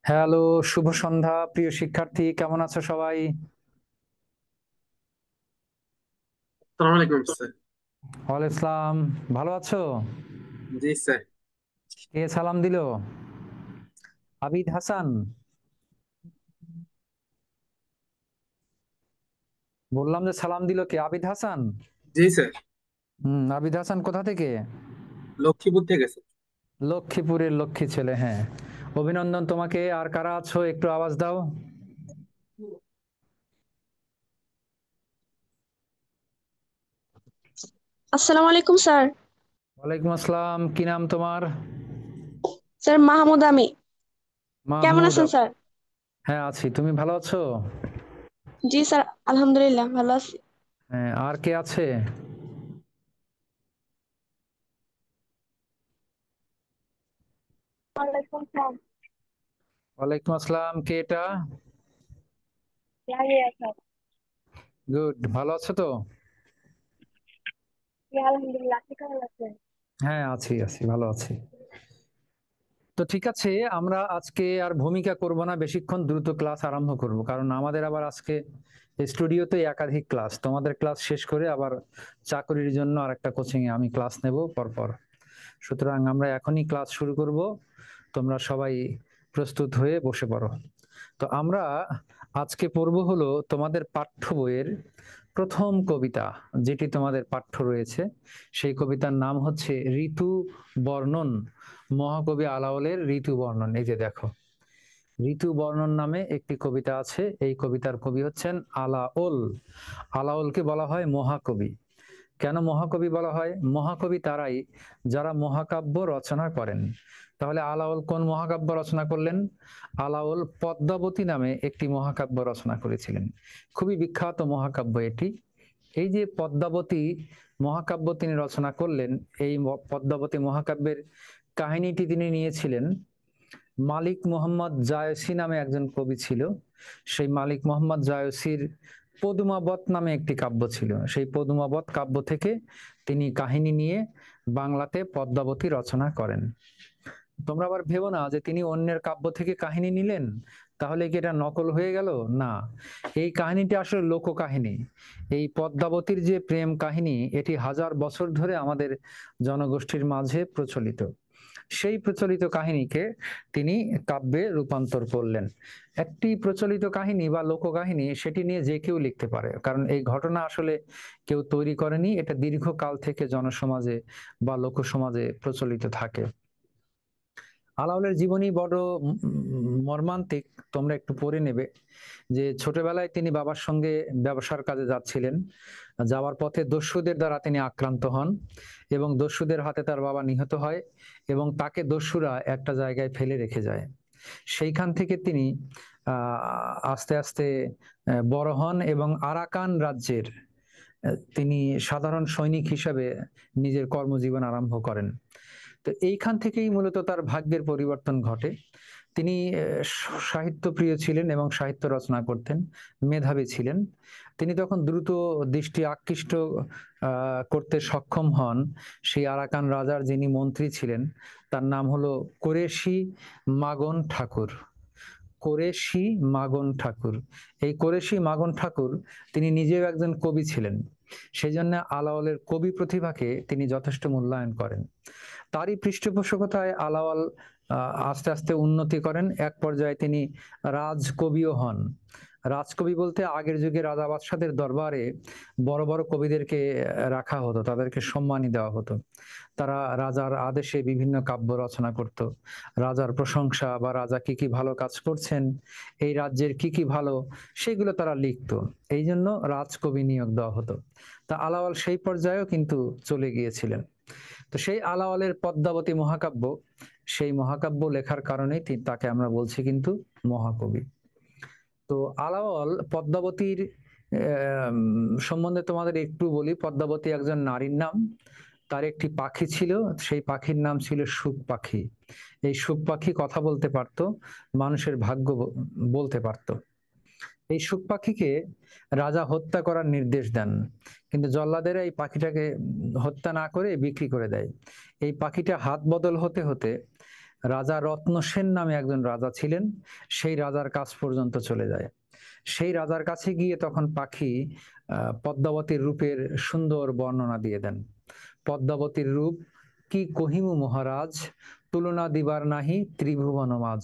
Hello, শুভ সন্ধ্যা প্রিয় শিক্ষার্থী, কেমন আছো সবাই? সালাম আলাইকুম স্যার। ওয়ালাইকুম ইসলাম। ভালো আছো? জি স্যার। কে সালাম দিল? আবিদ হাসান? বললাম যে সালাম দিল কে? আবিদ হাসান? জি স্যার। আবিদ হাসান কোথা থেকে? লক্ষ্মীপুর থেকে স্যার। লক্ষ্মীপুরের লক্ষ্মী ছেলে, হ্যাঁ। অভিনন্দন তোমাকে। আর কারা আছো একটু আওয়াজ দাও। আসসালামু আলাইকুম স্যার। ওয়ালাইকুম আসসালাম। কি নাম তোমার? স্যার মাহমুদ আমি। কেমন মাহমুদ। আছেন স্যার? হ্যাঁ, আছি। তুমি ভালো আছো? জি স্যার, আলহামদুলিল্লাহ ভালো আছি। হ্যাঁ, আর কে আছে? ওয়ালাইকুম সালাম। ওয়ালাইকুম আসসালাম। কে এটা? লামিয়া স্যার। গুড। ভালো আছো তো? জি আলহামদুলিল্লাহ, আপনি কেমন আছেন? হ্যাঁ, আছি আছি, ভালো আছি। তো ঠিক আছে, আমরা আজকে আর ভূমিকা করব না, বেশিক্ষণ দ্রুত ক্লাস আরম্ভ করব, কারণ আমাদের আবার আজকে স্টুডিওতে একাধিক ক্লাস। তোমাদের ক্লাস শেষ করে আবার চাকরির জন্য আরেকটা কোচিং এ আমি ক্লাস নেব পরপর। সুতরাং আমরা এখনই ক্লাস শুরু করব। তোমরা সবাই প্রস্তুত হয়ে বসে পড়ো। তো আমরা আজকে পড়ব হলো তোমাদের পাঠ্য বইয়ের প্রথম কবিতা, যেটি তোমাদের পাঠ্য রয়েছে। সেই কবিতার নাম হচ্ছে ঋতু বর্ণন। মহাকবি আলাওলের ঋতু বর্ণন। এই যে দেখো, ঋতু বর্ণন নামে একটি কবিতা আছে। এই কবিতার কবি হচ্ছেন আলাওল। আলাওলকে বলা হয় মহাকবি। কেন মহাকবি বলা হয়? মহাকবি তারাই যারা মহাকাব্য রচনা করেন। তাহলে আলাওল কোন মহাকাব্য রচনা করলেন? আলাওল পদ্মাবতী নামে একটি মহাকাব্য রচনা করেছিলেন। খুবই বিখ্যাত মহাকাব্য এটি। এই যে পদ্মাবতী মহাকাব্য তিনি রচনা করলেন, এই পদ্মাবতী মহাকাব্যের কাহিনীটি তিনি নিয়েছিলেন মালিক মোহাম্মদ জায়সী নামে একজন কবি ছিল। সেই মালিক মোহাম্মদ জায়সীর পদুমাবত নামে একটি কাব্য ছিল। সেই পদুমাবত কাব্য থেকে তিনি কাহিনী নিয়ে বাংলাতে পদ্মাবতী রচনা করেন। তোমরা আবার ভেবো না যে তিনি অন্যের কাব্য থেকে কাহিনী নিলেন, তাহলে কি এটা নকল হয়ে গেল? না, এই কাহিনীটি আসলে লোককাহিনী। এই পদ্মাবতীর যে প্রেম কাহিনী, এটি হাজার বছর ধরে আমাদের জনগোষ্ঠীর মাঝে প্রচলিত। সেই প্রচলিত কাহিনীকে তিনি কাব্যে রূপান্তর করলেন। একটি প্রচলিত কাহিনী বা লোককাহিনী, সেটি নিয়ে যে কেউ লিখতে পারে, কারণ এই ঘটনা আসলে কেউ তৈরি করেনি, এটা দীর্ঘকাল থেকে জনসমাজে বা লোকসমাজে প্রচলিত থাকে। আলাওলের জীবনী বড় মর্মান্তিক। তোমরা একটু পড়ে নেবে যে ছোটবেলায় তিনি বাবার সঙ্গে ব্যবসার কাজে যাচ্ছিলেন। যাওয়ার পথে দস্যুদের দ্বারা তিনি আক্রান্ত হন এবং দস্যুদের হাতে তার বাবা নিহত হয় এবং তাকে দস্যুরা একটা জায়গায় ফেলে রেখে যায়। সেইখান থেকে তিনি আস্তে আস্তে বড় হন এবং আরাকান রাজ্যের তিনি সাধারণ সৈনিক হিসাবে নিজের কর্মজীবন আরম্ভ করেন। তো এইখান থেকেই মূলত তার ভাগ্যের পরিবর্তন ঘটে। তিনি সাহিত্যপ্রিয় ছিলেন এবং সাহিত্য রচনা করতেন, মেধাবী ছিলেন। তিনি তখন দ্রুত দৃষ্টি আকৃষ্ট করতে সক্ষম হন সেই আরাকান রাজার যিনি মন্ত্রী ছিলেন, তার নাম হলো কোরেশি মাগন ঠাকুর। কোরেশি মাগন ঠাকুর। এই কোরেশি মাগন ঠাকুর তিনি নিজেও একজন কবি ছিলেন। সেই জন্য আলাওলের কবি প্রতিভাকে তিনি যথেষ্ট মূল্যায়ন করেন। তারই পৃষ্ঠপোষকতায় আলাওল আস্তে আস্তে উন্নতি করেন। এক পর্যায়ে তিনি রাজকবিও হন। রাজকবি বলতে আগের যুগে রাজা বাদশাদের দরবারে বড় বড় কবিদেরকে রাখা হতো, তাদেরকে সম্মানী দেওয়া হতো। তারা রাজার আদেশে বিভিন্ন কাব্য রচনা করত। রাজার প্রশংসা বা রাজা কি কি ভালো কাজ করছেন, এই রাজ্যের কি কি ভালো, সেগুলো তারা লিখতো। এই জন্য রাজকবি নিয়োগ দেওয়া হতো। তা আলাওল সেই পর্যায়েও কিন্তু চলে গিয়েছিলেন। তো সেই আলাওলের পদ্মাবতী মহাকাব্য, সেই মহাকাব্য লেখার কারণেই তাকে আমরা বলছি কিন্তু মহাকবি। তো আলাওল পদ্মাবতীর সম্বন্ধে তোমাদের একটু বলি। পদ্মাবতী একজন নারীর নাম। তার একটি পাখি ছিল, সেই পাখির নাম ছিল সুখ পাখি। এই সুখ পাখি কথা বলতে পারতো, মানুষের ভাগ্য বলতে পারতো। এই সুখ পাখিকে রাজা হত্যা করার নির্দেশ দেন, কিন্তু জল্লাদেরা এই পাখিটাকে হত্যা না করে বিক্রি করে দেয়। এই পাখিটা হাত বদল হতে হতে রাজা রত্নসেন নামে একজন রাজা ছিলেন, সেই রাজার কাছ পর্যন্ত চলে যায়। সেই রাজার কাছে গিয়ে তখন পাখি পদ্মাবতীর রূপের সুন্দর বর্ণনা দিয়ে দেন। পদ্মাবতীর রূপ কি কহিমু মহারাজ, তুলনা দিবার নাহি ত্রিভুবন মাঝ।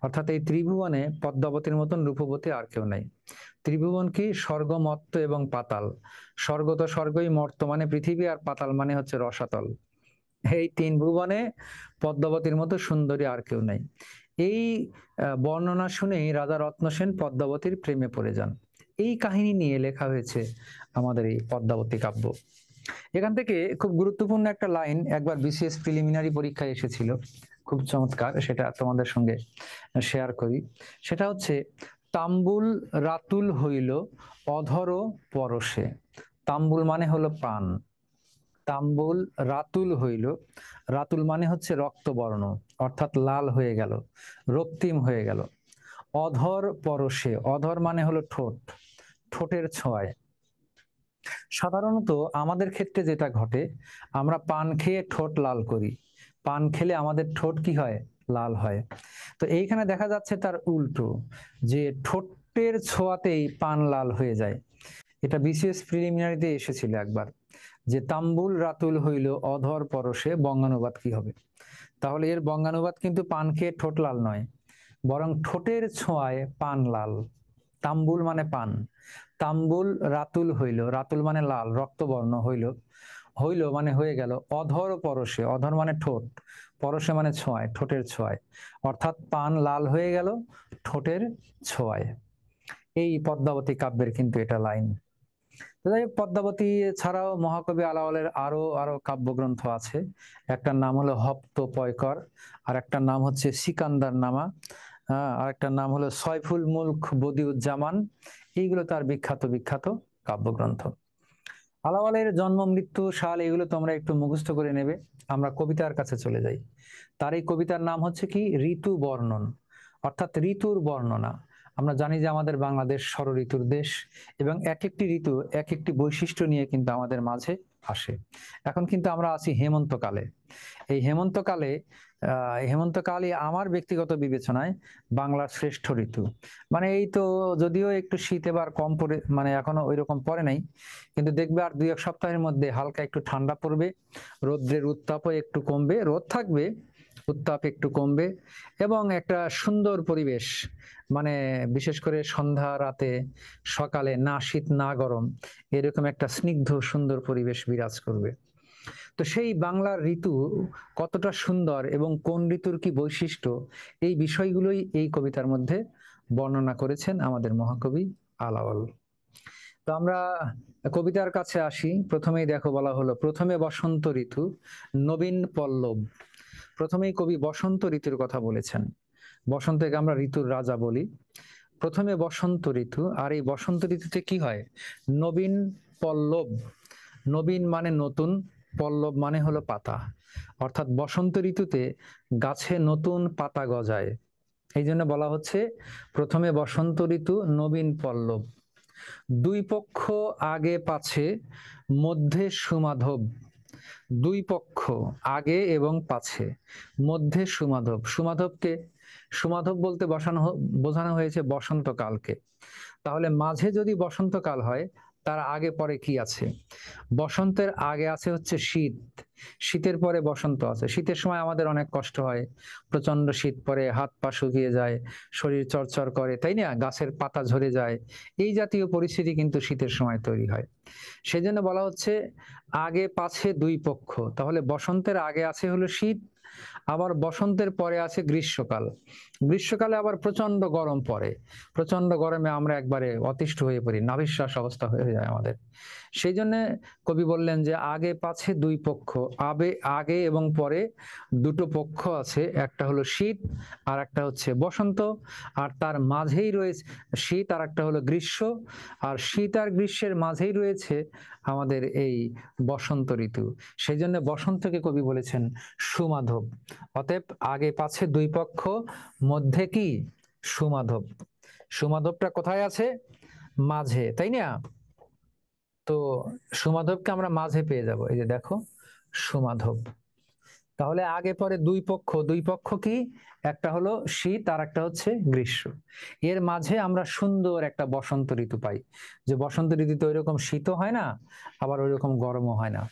অর্থাৎ এই ত্রিভুবনে পদ্মাবতীর মতন রূপবতী আর কেউ নাই। ত্রিভুবন কি? স্বর্গ, মর্ত এবং পাতাল। স্বর্গ তো স্বর্গই, মর্ত মানে পৃথিবী, আর পাতাল মানে হচ্ছে রসাতল। এই তিন ভুবনে পদ্মাবতীর মতো সুন্দরী আর কেউ নাই। এই বর্ণনা শুনেই রাজা রত্নসেন পদ্মাবতীর প্রেমে পড়ে যান। এই কাহিনী নিয়ে লেখা হয়েছে আমাদের এই পদ্মাবতী কাব্য। এখান থেকে খুব গুরুত্বপূর্ণ একটা লাইন একবার বিসিএস প্রিলিমিনারি পরীক্ষায় এসেছিল, খুব চমৎকার, সেটা তোমাদের সঙ্গে শেয়ার করি। সেটা হচ্ছে, তাম্বুল রাতুল হইল অধর পরশে। তাম্বুল মানে হলো পান, তাম্বুল রাতুল হইল, রাতুল মানে হচ্ছে রক্তবর্ণ, অর্থাৎ লাল হয়ে গেল, রক্তিম হয়ে গেল। অধর পরশে, অধর মানে হলো ঠোঁট, ঠোঁটের ছোঁয়ায়। সাধারণত আমাদের ক্ষেত্রে যেটা ঘটে, আমরা পান খেয়ে ঠোঁট লাল করি, পান খেলে আমাদের ঠোঁট কি হয়? লাল হয়। তো এইখানে দেখা যাচ্ছে তার উল্টো, যে ঠোঁটের ছোঁয়াতেই পান লাল হয়ে যায়। এটা বিসিএস প্রিলিমিনারিতে এসেছিল একবার, যে তাম্বুল রাতুল হইল অধর পরশে, বঙ্গানুবাদ কি হবে? তাহলে এর বঙ্গানুবাদ কিন্তু পান খেয়ে ঠোঁট লাল নয়, বরং ঠোঁটের ছোঁয়ায় পান লাল। তাম্বুল মানে পান, তাম্বুল রাতুল হইল, রাতুল মানে লাল রক্তবর্ণ, হইল, হইল মানে হয়ে গেল, অধর পরশে, অধর মানে ঠোঁট, পরশে মানে ছোঁয়ায়, ঠোঁটের ছোঁয়ায়, অর্থাৎ পান লাল হয়ে গেল ঠোঁটের ছোঁয়ায়। এই পদ্মাবতী কাব্যের কিন্তু এটা লাইন। পদ্মাবতী ছাড়াও মহাকবি আলাওলের আরো আরো কাব্যগ্রন্থ আছে। একটার নাম হলো হপ্ত পয়কর, আর একটার নাম হচ্ছে সিকান্দার নামা, আর একটার নাম হলো সয়ফুল মুলক বদিউজ্জামান। এইগুলো তার বিখ্যাত বিখ্যাত কাব্যগ্রন্থ। আলাওলের জন্ম মৃত্যু সাল এগুলো তোমরা একটু মুখস্থ করে নেবে। আমরা কবিতার কাছে চলে যাই। তার এই কবিতার নাম হচ্ছে কি? ঋতু বর্ণন, অর্থাৎ ঋতুর বর্ণনা। আমরা জানি যে আমাদের বাংলাদেশ ষড় ঋতুর দেশ, এবং এক একটি ঋতু এক একটি বৈশিষ্ট্য নিয়ে কিন্তু আমাদের মাঝে আসে। এখন কিন্তু আমরা আছি হেমন্তকালে। এই হেমন্তকালে হেমন্তকালই আমার ব্যক্তিগত বিবেচনায় বাংলার শ্রেষ্ঠ ঋতু। মানে এই তো যদিও একটু শীত এবার কম পড়ে, মানে এখনো ওই রকম পড়ে নাই, কিন্তু দেখবে আর 2-1 সপ্তাহের মধ্যে হালকা একটু ঠান্ডা পড়বে, রোদ্রের উত্তাপও একটু কমবে, রোদ থাকবে, উত্তাপ একটু কমবে, এবং একটা সুন্দর পরিবেশ, মানে বিশেষ করে সন্ধ্যা রাতে সকালে না শীত না গরম, এরকম একটা স্নিগ্ধ সুন্দর পরিবেশ বিরাজ করবে। তো সেই বাংলার ঋতু কতটা সুন্দর এবং কোন ঋতুর কি বৈশিষ্ট্য, এই বিষয়গুলোই এই কবিতার মধ্যে বর্ণনা করেছেন আমাদের মহাকবি আলাওল। তো আমরা কবিতার কাছে আসি। প্রথমেই দেখো বলা হলো, প্রথমে বসন্ত ঋতু নবীন পল্লব। প্রথমেই কবি বসন্ত ঋতুর কথা বলেছেন। বসন্তকে আমরা ঋতুর রাজা বলি। প্রথমে বসন্ত ঋতু, আর এই বসন্ত ঋতুতে কি হয়? নবীন পল্লব। নবীন মানে নতুন, পল্লব মানে হলো পাতা, অর্থাৎ বসন্ত ঋতুতে গাছে নতুন পাতা গজায়। এই জন্য বলা হচ্ছে প্রথমে বসন্ত ঋতু নবীন পল্লব। দুই পক্ষ আগে পাছে মধ্যে সুমাধব। দুই পক্ষ আগে এবং পাছে, মধ্যে সুমাধব। সুমাধবকে, সুমাধব বলতে বোঝানো হয়েছে বসন্তকালকে। তাহলে মাঝে যদি বসন্তকাল হয়, তার আগে পরে কি আছে? বসন্তের আগে আছে হচ্ছে শীত, শীতের পরে বসন্ত আছে। শীতের সময় আমাদের অনেক কষ্ট হয়, প্রচন্ড শীত পড়ে, হাত পা শুকিয়ে যায়, শরীর চরচর করে, তাই না? গাছের পাতা ঝরে যায়, এই জাতীয় পরিস্থিতি কিন্তু শীতের সময় তৈরি হয়। সেজন্য বলা হচ্ছে আগে পাছে দুই পক্ষ। তাহলে বসন্তের আগে আছে হলো শীত, আবার বসন্তের পরে আছে গ্রীষ্মকাল। গ্রীষ্মকালে আবার প্রচন্ড গরম পড়ে, প্রচন্ড গরমে আমরা একবারে অতিষ্ঠ হয়ে পড়ি, নাভিশ্বাস অবস্থা হয়ে যায় আমাদের। সেই জন্য কবি বললেন যে আগে পাছে দুই পক্ষ, আগে এবং পরে দুটো পক্ষ আছে, একটা হলো শীত আর একটা হচ্ছে বসন্ত, আর তার মাঝেই রয়েছে শীত, আর একটা হলো গ্রীষ্ম, আর শীত আর গ্রীষ্মের মাঝেই রয়েছে আমাদের এই বসন্ত ঋতু। সেই জন্য বসন্তকে কবি বলেছেন সুমাধব। অতএব আগে পাছে দুই পক্ষ, মধ্যে কি? সুমাধব। সুমাধবটা কোথায় আছে? মাঝে, তাই না? তো সুমাধবকে আমরা মাঝে পেয়ে যাব, এই যে দেখো সুমাধব। তাহলে আগে পরে দুই পক্ষ কি, একটা হলো শীত আর একটা হচ্ছে গ্রীষ্ম। এর মাঝে আমরা সুন্দর একটা বসন্ত ঋতু পাই, যে বসন্ত ঋতুতে ওইরকম শীতও হয় না, আবার ওইরকম গরমও হয় না।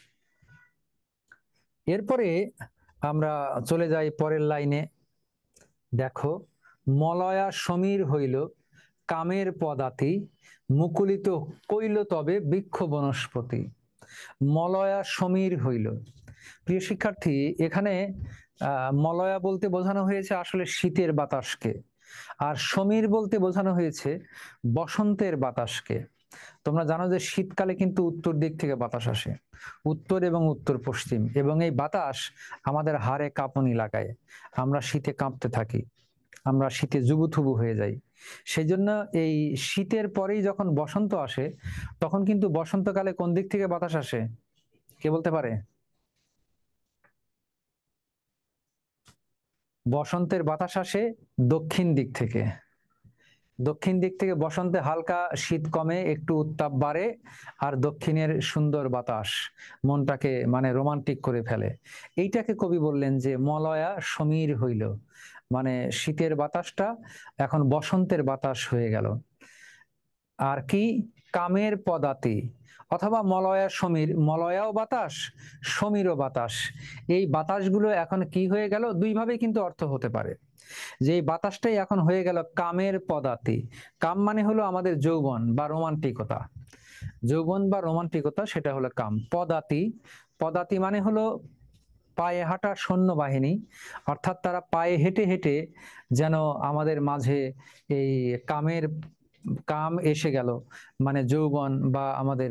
এরপরে আমরা চলে যাই পরের লাইনে। দেখো, মলয়া সমীর হইল কামের পদাতি, মুকুলিত কইল তবে বৃক্ষ বনস্পতি। মলয়া সমীর হইল। প্রিয় শিক্ষার্থী, এখানে মলয়া বলতে বোঝানো হয়েছে আসলে শীতের বাতাসকে, আর সমীর বলতে বোঝানো হয়েছে বসন্তের বাতাসকে। তোমরা জানো যে শীতকালে কিন্তু উত্তর দিক থেকে বাতাস আসে, উত্তর এবং উত্তর পশ্চিম, এবং এই বাতাস আমাদের হাড়ে কাঁপুনি লাগায়, আমরা শীতে কাঁপতে থাকি, আমরা শীতে জুবুথুবু হয়ে যাই। সেই জন্য এই শীতের পরেই যখন বসন্ত আসে, তখন কিন্তু বসন্তকালে কোন দিক থেকে বাতাস আসে, কে বলতে পারে? বসন্তের বাতাস আসে দক্ষিণ দিক থেকে। দক্ষিণ দিক থেকে বসন্তে হালকা শীত কমে, একটু উত্তাপ বাড়ে, আর দক্ষিণের সুন্দর বাতাস মনটাকে মানে রোমান্টিক করে ফেলে। এইটাকে কবি বললেন যে মলয়া সমীর হইল, মানে শীতের বাতাসটা এখন বসন্তের বাতাস হয়ে গেল। আর কি, কামের পদাতি, অথবা মলয়া সমীর, মলয়াও বাতাস সমীরও বাতাস, এই বাতাসগুলো এখন কি হয়ে গেল, দুইভাবে কিন্তু অর্থ হতে পারে, যে এই বাতাসটাই এখন হয়ে গেল কামের পদাতি। কাম মানে হলো আমাদের যৌবন বা রোমান্টিকতা, যৌবন বা রোমান্টিকতা, সেটা হলো কাম। পদাতি, পদাতি মানে হলো পায়ে হাঁটা সৈন্যবাহিনী, অর্থাৎ তারা পায়ে হেঁটে হেঁটে যেন আমাদের মাঝে এই কামের কাম এসে গেল, মানে যৌবন বা আমাদের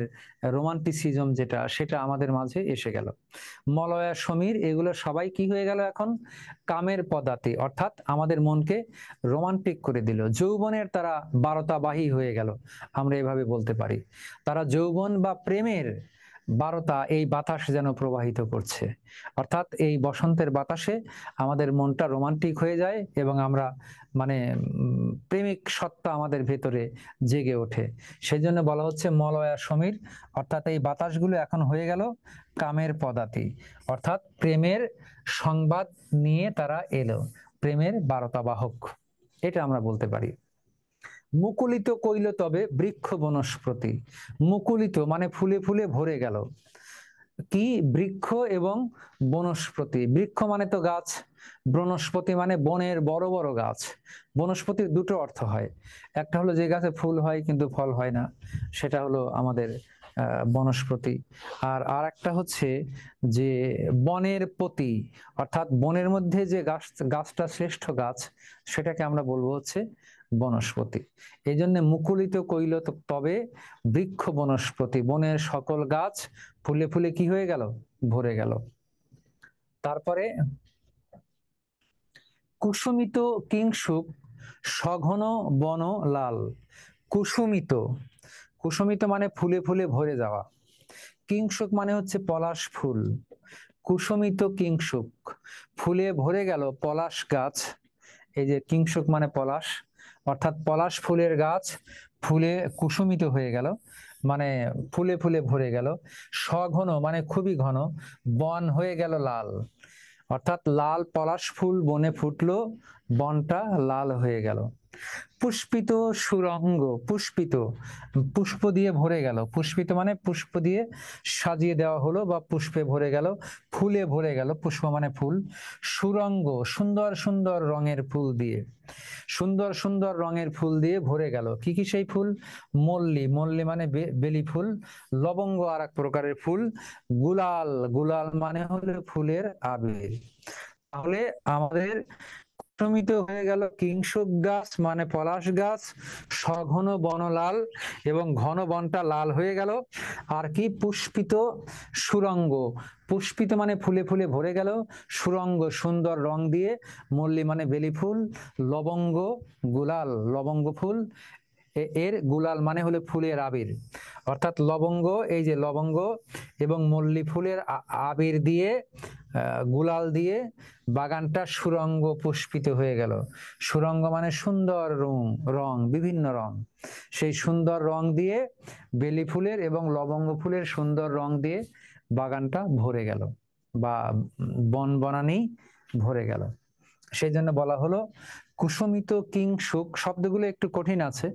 রোমান্টিসিজম যেটা, সেটা আমাদের মাঝে এসে গেল। মলয়া সমীর এগুলো সবাই কি হয়ে গেল এখন, কামের পদাতি, অর্থাৎ আমাদের মনকে রোমান্টিক করে দিল, যৌবনের তারা বারতাবাহী হয়ে গেল, আমরা এভাবে বলতে পারি। তারা যৌবন বা প্রেমের বারতা এই বাতাস যেন প্রবাহিত করছে, অর্থাৎ এই বসন্তের বাতাসে আমাদের মনটা রোমান্টিক হয়ে যায় এবং আমরা মানে প্রেমিক সত্তা আমাদের ভেতরে জেগে ওঠে। সেই জন্য বলা হচ্ছে মলয়া সমীর, অর্থাৎ এই বাতাসগুলো এখন হয়ে গেল কামের পদাতি, অর্থাৎ প্রেমের সংবাদ নিয়ে তারা এলো, প্রেমের বারতাবাহক, এটা আমরা বলতে পারি। মুকুলিত কইল তবে বৃক্ষ বনস্পতি, মুকুলিত মানে ফুলে ফুলে ভরে গেল, কি, বৃক্ষ এবং বনস্পতি। বৃক্ষ মানে তো গাছ, বনস্পতি মানে বনের বড় বড় গাছ। বনস্পতির দুটো অর্থ হয়, একটা হলো যে গাছে ফুল হয় কিন্তু ফল হয় না, সেটা হলো আমাদের বনস্পতি। আর একটা হচ্ছে যে বনের পতি, অর্থাৎ বনের মধ্যে যে গাছটা শ্রেষ্ঠ গাছ, সেটাকে আমরা বলবো হচ্ছে বনস্পতি। এই জন্য মুকুলিত কইল তবে বৃক্ষ বনস্পতি, বনের সকল গাছ ফুলে ফুলে কি হয়ে গেল, ভরে গেল। তারপরে কুসুমিত কিংসুক সঘন বন লাল। কুসুমিত, কুসুমিত মানে ফুলে ফুলে ভরে যাওয়া, কিংসুক মানে হচ্ছে পলাশ ফুল। কুসুমিত কিংসুক, ফুলে ভরে গেল পলাশ গাছ, এই যে কিংসুক মানে পলাশ, অর্থাৎ পলাশ ফুলের গাছ ফুলে কুসুমিত হয়ে গেল, মানে ফুলে ফুলে ভরে গেল। সঘন মানে খুবই ঘন, বন হয়ে গেল লাল, অর্থাৎ লাল পলাশ ফুল বনে ফুটলো, বনটা লাল হয়ে গেল। পুষ্পিত সুরঙ্গ, পুষ্পিত পুষ্প দিয়ে ভরে গেল, পুষ্পিত মানে পুষ্প দিয়ে সাজিয়ে দেওয়া হলো বা পুষ্পে ভরে গেল, ফুলে ভরে গেল, পুষ্প মানে ফুল। সুরঙ্গ সুন্দর সুন্দর রঙের ফুল দিয়ে, সুন্দর সুন্দর রঙের ফুল দিয়ে ভরে গেল। কি কি সেই ফুল, মল্লী, মল্লী মানে বেলি ফুল, লবঙ্গ আর এক প্রকারের ফুল, গুলাল, গুলাল মানে হলো ফুলের আবির। তাহলে আমাদের কুসুমিত হয়ে গেল কিংসুক গাছ মানে পলাশ গাছ, সঘন বনলাল এবং ঘন বনটা লাল হয়ে গেল। আর কি, পুষ্পিত সুরঙ্গ, পুষ্পিত মানে ফুলে ফুলে ভরে গেল, সুরঙ্গ সুন্দর রং দিয়ে, মল্লী মানে বেলি ফুল, লবঙ্গ গুলাল, লবঙ্গ ফুল, এর গুলাল মানে হলো ফুলের আবির, অর্থাৎ লবঙ্গ, এই যে লবঙ্গ এবং মল্লী ফুলের আবির দিয়ে, গুলাল দিয়ে বাগানটা সুরঙ্গ পুষ্পিত হয়ে গেল। সুরঙ্গ মানে সুন্দর রং, রং বিভিন্ন রং, সেই সুন্দর রং দিয়ে বেলি ফুলের এবং লবঙ্গ ফুলের সুন্দর রং দিয়ে বাগানটা ভরে গেল। বা বন বনানি ভরে গেল। সেই জন্য বলা হলো কুসুমিত কিংসুক। শব্দগুলো একটু কঠিন আছে,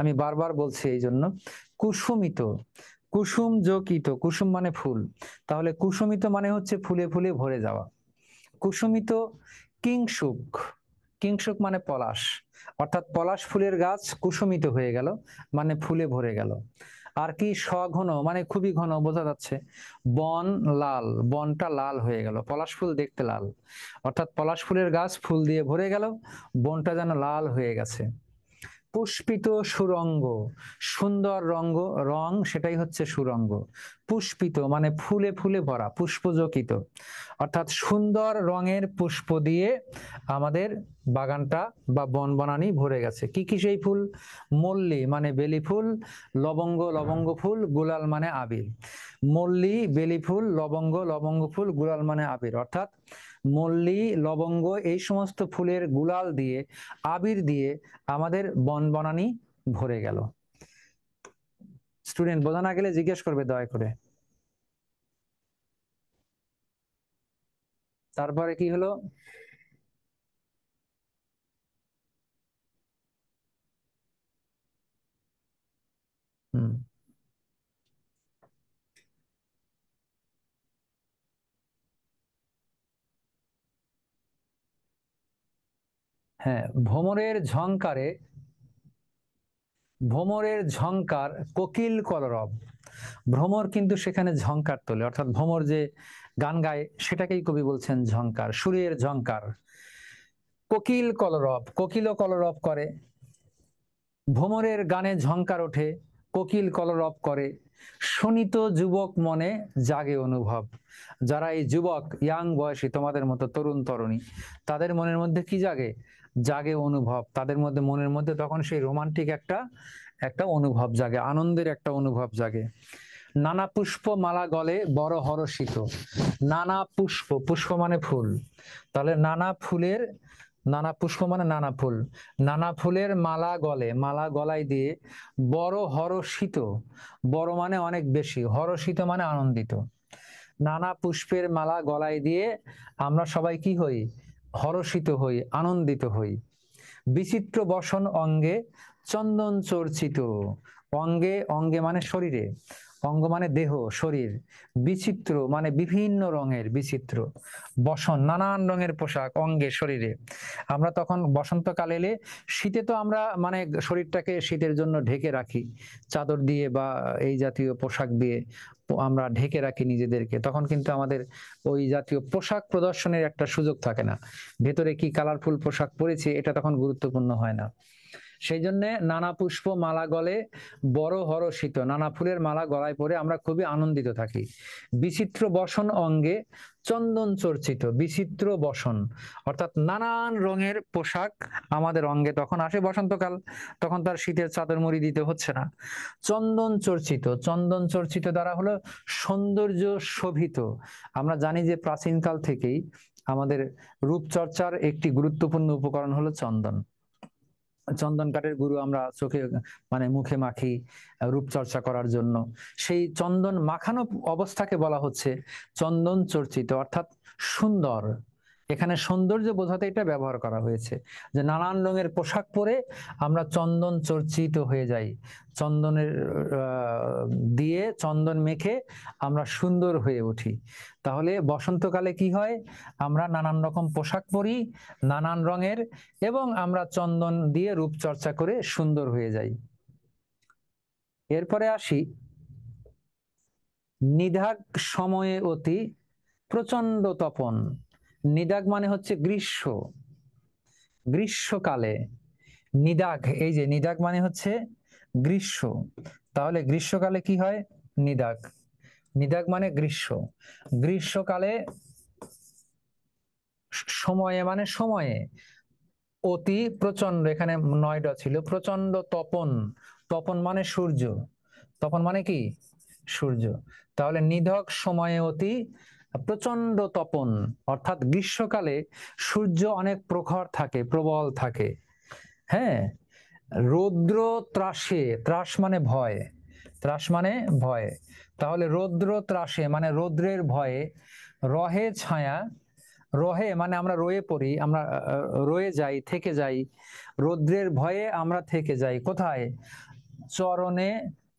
আমি বারবার বলছি এই জন্য। কুসুমিত, কুসুম যোগিত, কুসুম মানে ফুল, তাহলে কুসুমিত মানে হচ্ছে ফুলে ফুলে ভরে যাওয়া। কুসুমিত কিংসুক, কিংসুক মানে পলাশ, অর্থাৎ পলাশ ফুলের গাছ কুসুমিত হয়ে গেল মানে ফুলে ভরে গেল। আর কি সঘন মানে খুবই ঘন, বোঝা যাচ্ছে। বন লাল, বনটা লাল হয়ে গেল, পলাশ ফুল দেখতে লাল, অর্থাৎ পলাশ ফুলের গাছ ফুল দিয়ে ভরে গেল, বনটা যেন লাল হয়ে গেছে। পুষ্পিত সুরঙ্গ, সুন্দর রঙ্গ, রং সেটাই হচ্ছে সুরঙ্গ। পুষ্পিত মানে ফুলে ফুলে ভরা, পুষ্পযকিত, অর্থাৎ সুন্দর রঙের পুষ্প দিয়ে আমাদের বাগানটা বা বনবনানি ভরে গেছে। কি কি সেই ফুল? মল্লী মানে বেলি ফুল, লবঙ্গ লবঙ্গ ফুল, গুলাল মানে আবির। মল্লী, বেলি ফুল, লবঙ্গ লবঙ্গ ফুল, গুলাল মানে আবির, অর্থাৎ মল্লী, লবঙ্গ এই সমস্ত ফুলের গুলাল দিয়ে, আবির দিয়ে আমাদের বনবনানি ভরে গেল। স্টুডেন্ট বোঝা না গেলে জিজ্ঞেস করবে দয়া করে। তারপরে কি হলো? হুম, হ্যাঁ, ভ্রমরের ঝংকারে, ভ্রমরের ঝংকার কোকিল কলরব। ভ্রমর কিন্তু সেখানে ঝংকার তোলে, অর্থাৎ ভ্রমর যে গান গায় সেটাকেই কবি বলছেন ঝংকার, সুরের ঝংকার। কোকিল কলরব, কোকিলও কলরব করে। ভ্রমরের গানে ঝংকার ওঠে, কোকিল কলরব করে, শোনিত যুবক মনে জাগে অনুভব। যারা এই যুবক, ইয়াং বয়সী, তোমাদের মতো তরুণ তরুণী, তাদের মনের মধ্যে কি জাগে? জাগে অনুভব। তাদের মধ্যে, মনের মধ্যে তখন সেই রোমান্টিক একটা একটা অনুভব জাগে, আনন্দের একটা অনুভব জাগে। নানা পুষ্প মালা গলে বড় হরষিত। নানা পুষ্প, পুষ্প মানে ফুল, তাহলে নানা ফুলের, নানা পুষ্প মানে নানা ফুল, নানা ফুলের মালা গলে, মালা গলায় দিয়ে বড় হরষিত, বড় মানে অনেক বেশি, হরষিত মানে আনন্দিত। নানা পুষ্পের মালা গলায় দিয়ে আমরা সবাই কি হই? হরষিত হই, আনন্দিত হই। বিচিত্র বসন অঙ্গে চন্দন চর্চিত। অঙ্গে, অঙ্গে মানে শরীরে, অঙ্গ মানে দেহ শরীর, বিচিত্র মানে বিভিন্ন রঙের, বিচিত্র, বসন নানান রঙের পোশাক অঙ্গে শরীরে। আমরা তখন বসন্তকাল এলে, শীতে তো আমরা মানে শরীরটাকে শীতের জন্য ঢেকে রাখি চাদর দিয়ে বা এই জাতীয় পোশাক দিয়ে আমরা ঢেকে রাখি নিজেদেরকে, তখন কিন্তু আমাদের ওই জাতীয় পোশাক প্রদর্শনের একটা সুযোগ থাকে না, ভেতরে কি কালারফুল পোশাক পরেছি এটা তখন গুরুত্বপূর্ণ হয় না। সেই জন্য নানা পুষ্প মালা গলে বড় হরষিত, নানা ফুলের মালা গলায় পরে আমরা খুবই আনন্দিত থাকি। বিচিত্র বসন অঙ্গে চন্দন চর্চিত, বিচিত্র বসন অর্থাৎ নানান রঙের পোশাক আমাদের অঙ্গে তখন আসে, বসন্তকাল, তখন তার শীতের চাদর মুড়ি দিতে হচ্ছে না। চন্দন চর্চিত, চন্দন চর্চিত দ্বারা হলো সৌন্দর্য শোভিত। আমরা জানি যে প্রাচীনকাল থেকেই আমাদের রূপচর্চার একটি গুরুত্বপূর্ণ উপকরণ হলো চন্দন। চন্দন কাঠের গুঁড়ো আমরা চোখে মানে মুখে মাখি রূপচর্চা করার জন্য। সেই চন্দন মাখানো অবস্থাকে বলা হচ্ছে চন্দন চর্চিত, অর্থাৎ সুন্দর। এখানে সৌন্দর্য বোঝাতে এটা ব্যবহার করা হয়েছে, যে নানান রঙের পোশাক পরে আমরা চন্দন চর্চিত হয়ে যাই, চন্দনের দিয়ে চন্দন মেখে আমরা সুন্দর হয়ে উঠি। তাহলে বসন্তকালে কি হয়? আমরা নানান রকম পোশাক পরি নানান রঙের, এবং আমরা চন্দন দিয়ে রূপচর্চা করে সুন্দর হয়ে যাই। এরপরে আসি, নিধাগ সময়ে অতি প্রচন্ড তপন। নিদাগ মানে হচ্ছে গ্রীষ্ম, গ্রীষ্মকালে। নিদাগ, এই যে নিদাগ মানে হচ্ছে গ্রীষ্ম, তাহলে গ্রীষ্মকালে কি হয়? নিদাগ, নিদাগ মানে গ্রীষ্ম। গ্রীষ্মকালে সময়ে মানে সময়ে, অতি প্রচন্ড, এখানে নয়টা ছিল, প্রচন্ড তপন, তপন মানে সূর্য, তপন মানে কি? সূর্য। তাহলে নিধক সময়ে অতি প্রচন্ড তপন, অর্থাৎ গ্রীষ্মকালে সূর্য অনেক প্রখর থাকে, প্রবল থাকে। হ্যাঁ, রৌদ্র ত্রাসে, ত্রাস মানে ভয়, ত্রাস মানে ভয়, তাহলে রৌদ্র ত্রাসে মানে রৌদ্রের ভয়ে, রহে ছায়া, রহে মানে আমরা রয়ে পড়ি, আমরা রয়ে যাই, থেকে যাই। রৌদ্রের ভয়ে আমরা থেকে যাই কোথায়? চরণে।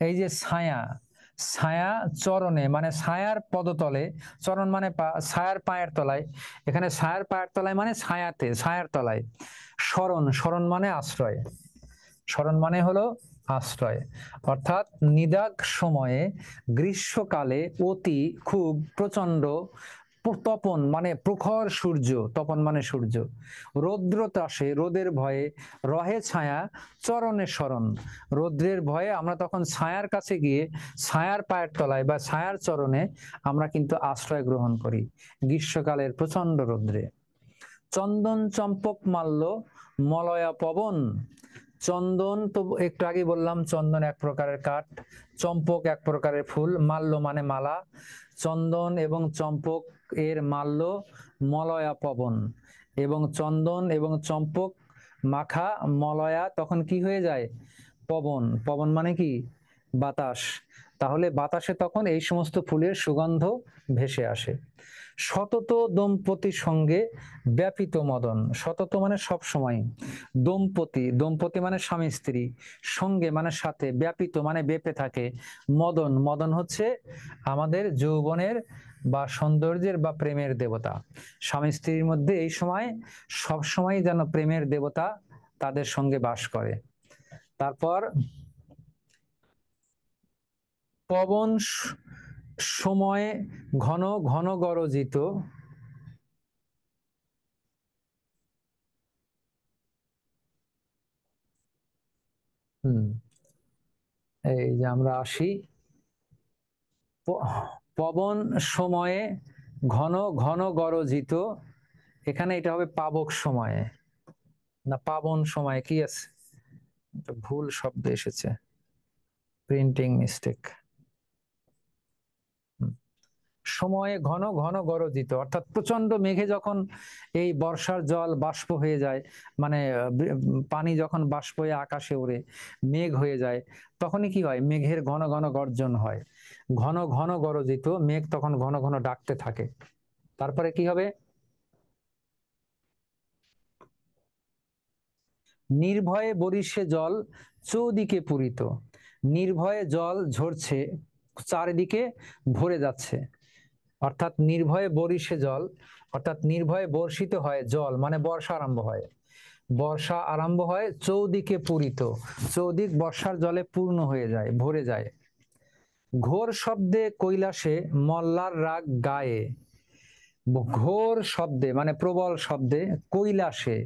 এই যে ছায়া, ছায়া চরণে মানে ছায়ার পদতলে, চরণ মানে ছায়ার পায়ের তলায়, এখানে ছায়ার পায়ের তলায় মানে ছায়াতে, ছায়ার তলায়। শরণ, শরণ মানে আশ্রয়, শরণ মানে হলো আশ্রয়। অর্থাৎ নিদাগ সময়ে, গ্রীষ্মকালে অতি, খুব, প্রচন্ড, তপন মানে প্রখর সূর্য, তপন মানে সূর্য, রৌদ্রতাসে রোদের ভয়ে, রহে ছায়া চরণে শরণ। রৌদ্রের ভয়ে আমরা তখন ছায়ার কাছে গিয়ে ছায়ার পায়ের তলায় বা ছায়ার চরণে আমরা কিন্তু আশ্রয় গ্রহণ করি গ্রীষ্মকালের প্রচন্ড রৌদ্রে। চন্দন চম্পক মাল্য মলয়া পবন। চন্দন তো একটু আগে বললাম, চন্দন এক প্রকারের কাঠ, চম্পক এক প্রকারের ফুল, মাল্য মানে মালা। চন্দন এবং চম্পক এর মাল্য, মলয়া পবন, এবং চন্দন এবং চম্পক মাখা মলয়া তখন কি হয়ে যায়? পবন। পবন মানে কি? বাতাস। তাহলে বাতাসে তখন এই সমস্ত ফুলের সুগন্ধ ভেসে আসে। সতত দম্পতি সঙ্গে ব্যাপিত মদন। সতত মানে সব সময়, দম্পতি, দম্পতি মানে স্বামী স্ত্রী, সঙ্গে মানে সাথে, ব্যাপিত মানে বেপে থাকে, মদন, মদন হচ্ছে আমাদের যৌবনের বা সৌন্দর্যের বা প্রেমের দেবতা। স্বামী স্ত্রীর মধ্যে এই সময় সব সময় যেন প্রেমের দেবতা তাদের সঙ্গে বাস করে। তারপর পবন সময়ে ঘন ঘন গরজিত। এই যে আমরা আসি, পবন সময়ে ঘন ঘন গরজিত, এখানে এটা হবে পাবক সময়ে, না পাবন সময়ে, কি আছে, ভুল শব্দ এসেছে, প্রিন্টিং মিস্টেক। সময়ে ঘন ঘন গরজিত অর্থাৎ প্রচন্ড মেঘে যখন এই বর্ষার জল বাষ্প হয়ে যায়, মানে পানি যখন বাষ্প হয়ে আকাশে ওড়ে মেঘ হয়ে যায়, তখনই কি হয়? মেঘের ঘন ঘন গর্জন হয়, ঘন ঘন গরজিত, মেঘ তখন ঘন ঘন ডাকতে থাকে। তারপরে কি হবে? নির্ভয়ে বরিশে জল চৌদিকে পূরিত। নির্ভয়ে জল ঝরছে, চারিদিকে ভরে যাচ্ছে। অর্থাৎ নির্ভয়ে বরিশে জল, অর্থাৎ নির্ভয়ে বর্ষিত হয় জল, মানে বর্ষা আরম্ভ হয়, বর্ষা আরম্ভ হয়, চৌদিকে পূরিত, চৌদিক বর্ষার জলে পূর্ণ হয়ে যায়, ভরে যায়। ঘোর শব্দে কৈলাসে মল্লার রাগ গায়ে। ঘোর শব্দে মানে প্রবল শব্দে, কৈলাসে,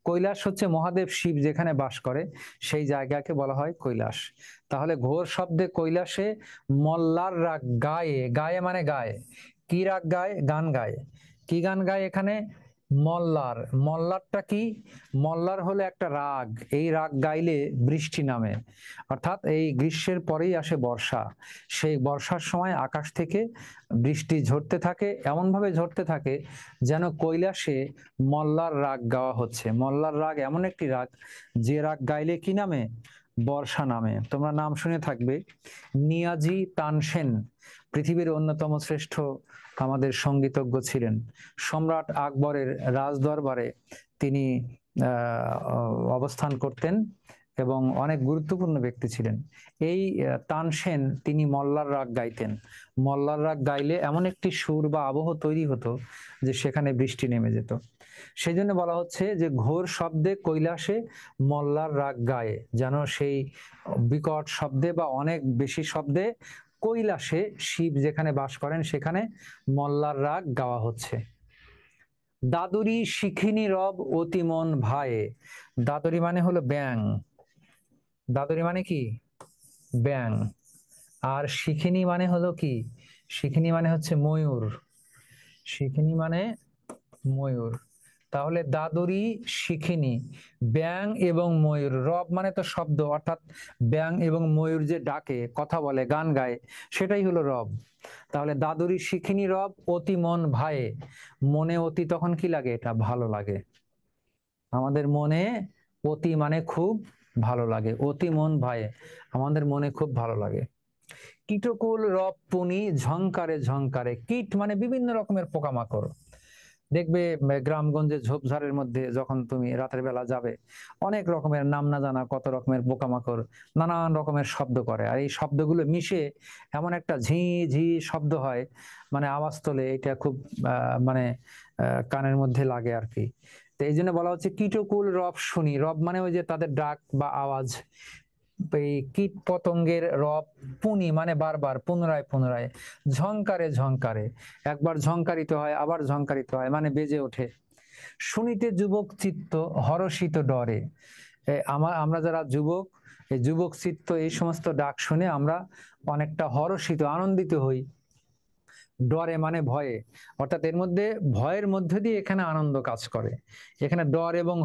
কৈলাস হচ্ছে মহাদেব শিব যেখানে বাস করে, সেই জায়গাকে বলা হয় কৈলাস। তাহলে ঘোর শব্দে কৈলাসে মল্লার রাগ গায়ে, গায়ে মানে গায়ে, কি রাগ গায়? গান গায়। কি গান গায় এখানে? মল্লার। মল্লারটা কি? মল্লার হলো একটা রাগ, এই রাগ গাইলে বৃষ্টি নামে। অর্থাৎ এই গ্রীষ্মের পরেই আসে বর্ষা, সেই বর্ষার সময় আকাশ থেকে বৃষ্টি ঝরতে থাকে, এমন ভাবে ঝরতে থাকে যেন কৈলাসে মল্লার রাগ গাওয়া হচ্ছে। মল্লার রাগ এমন একটি রাগ, যে রাগ গাইলে কি নামে? বর্ষা নামে। তোমরা নাম শুনে থাকবে, নিয়াজি তানসেন পৃথিবীর অন্যতম শ্রেষ্ঠ আমাদের সঙ্গীতজ্ঞ ছিলেন। সম্রাট আকবরের রাজদরবারে তিনি অবস্থান করতেন এবং অনেক গুরুত্বপূর্ণ ব্যক্তি ছিলেন। এই তানসেন তিনি মল্লার রাগ গাইতেন। মল্লার রাগ গাইলে এমন একটি সুর বা আবহ তৈরি হতো যে সেখানে বৃষ্টি নেমে যেত। সেই জন্য বলা হচ্ছে যে ঘোর শব্দে কৈলাসে মল্লার রাগ গায়ে, যেন সেই বিকট শব্দে বা অনেক বেশি শব্দে কৈলাসে শিব যেখানে বাস করেন সেখানে মল্লার রাগ গাওয়া হচ্ছে। দাদুরি শিখিনী রব অতিমন ভায়ে। দাদুরি মানে হলো ব্যাং, দাদুরি মানে কি? ব্যাং। আর শিখিনী মানে হলো কি? শিখিনী মানে হচ্ছে ময়ূর, শিখিনী মানে ময়ূর। তাহলে দাদুরি শিখিনী, ব্যাং এবং ময়ূর, রব মানে তো শব্দ, অর্থাৎ ব্যাং এবং ময়ূর যে ডাকে, কথা বলে, গান গায়, সেটাই হলো রব। তাহলে দাদুরি শিখিনী রব অতি মন ভায়ে, মনে অতি তখন কি লাগে? এটা ভালো লাগে। আমাদের মনে অতি মানে খুব ভালো লাগে, অতি মন ভায়ে, আমাদের মনে খুব ভালো লাগে। কীটকুল রব পুনি ঝংকারে ঝংকারে। কীট মানে বিভিন্ন রকমের পোকামাকড়। দেখবে গ্রামগঞ্জে ঝোপঝাড়ের মধ্যে যখন তুমি রাতের বেলা যাবে, অনেক রকমের নাম না জানা কত রকমের পোকামাকড় নানান রকমের শব্দ করে, আর এই শব্দগুলো মিশে এমন একটা ঝি ঝি শব্দ হয়, মানে আওয়াজ তোলে, এটা খুব মানে কানের মধ্যে লাগে আর কি। তো এই জন্য বলা হচ্ছে কীটকুল রব শুনি। রব মানে ওই যে তাদের ডাক বা আওয়াজ। এই কীট পতঙ্গের রব, পুনি মানে বারবার, পুনরায় পুনরায়, ঝংকারে ঝংকারে, একবার ঝংকারিত হয় আবার ঝংকারিত হয়, মানে বেজে ওঠে। শুনিতে যুবক চিত্ত হরষিত ডরে। আমরা যারা যুবক, এই যুবক চিত্ত এই সমস্ত ডাক শুনে আমরা অনেকটা হরষিত, আনন্দিত হই। ডরে মানে ভয়ে, অর্থাৎ এর মধ্যে ভয়ের মধ্যে দিয়ে এখানে আনন্দ কাজ করে। এখানে ডর এবং